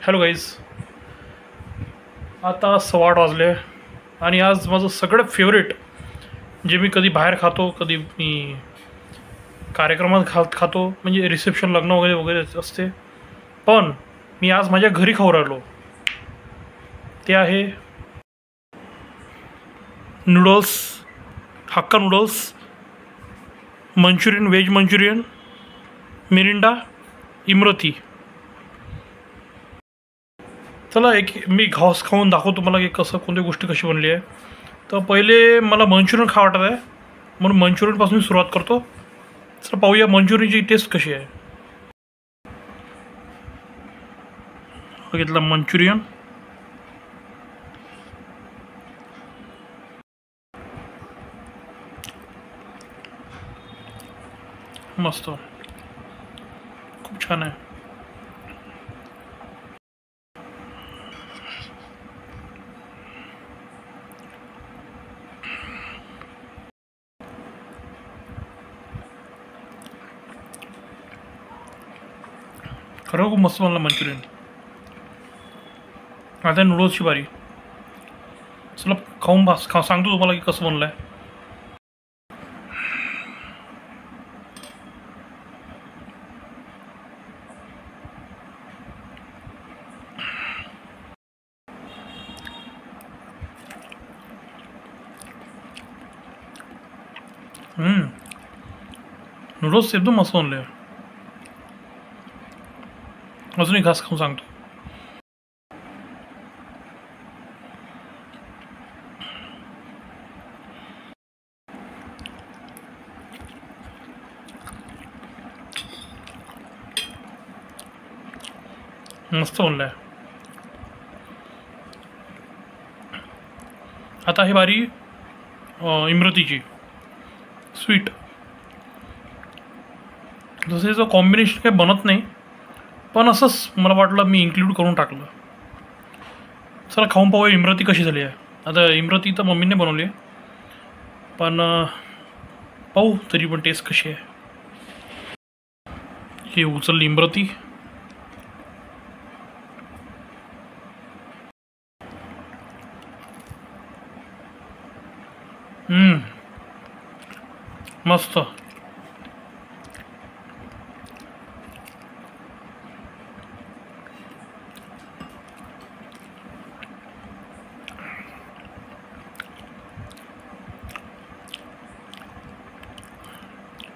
Hello guys, आता 8:15 वाजले आणि आज माझं सगळं फेवरेट जे मी कधी बाहेर खातो, कधी मी कार्यक्रमात खातो, म्हणजे रिसेप्शन, लग्न वगैरे वगैरे असते, पण मी आज माझ्या घरी खाऊ राहिलो. ते आहे noodles, hakka noodles, Manchurian, veg Manchurian, Mirinda, Imarti. चला एक मी घास खाऊन दाखवतो तुम्हाला की कसं कोणत्या गोष्टी कशी बनली आहे. तर पहिले मला मंचुरियन खा वाटत आहे, म्हणून मंचुरियनपासून सुरुवात करतो. चला पाहूया मंचुरियनची टेस्ट कशी आहे. बघितलं मंचुरियन, मस्त, खूप छान आहे. खरं खूप मस्त बनलं मंचुरियन. आता नूडल्सची बारी. चला खाऊन सांगतो तुम्हाला की कसं बनलं आहे. नूडल्स एकदम मस्त बनले. अजून एक घास खाऊन सांगतो. मस्त बनलं आहे. आता ही बारी इमरतीची स्वीट. जसं कॉम्बिनेशन काही बनत नाही, पण असंच मला वाटलं मी इन्क्लूड करून टाकलं. चला खाऊन पाहूया इमरती कशी झाली आहे. आता इमरती तर मम्मीने बनवली आहे, पण पाहू तरी पण टेस्ट कशी आहे. हे उचलली इमरती. मस्त.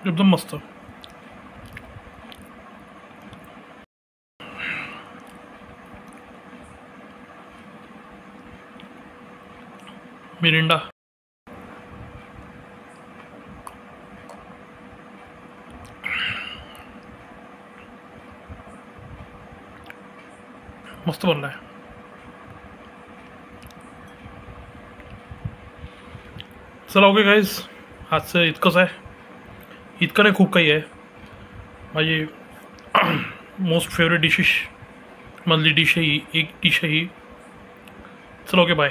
एकदम मस्त. मिरिंडा, मस्त बनला आहे. चला ओके गाईज, आजचं इतकंच आहे. इतकं नाही, खूप काही आहे. माझी मोस्ट फेवरेट डिशेस मधली डिश आहे ही, एक डिश आहे ही. चला ओके, बाय.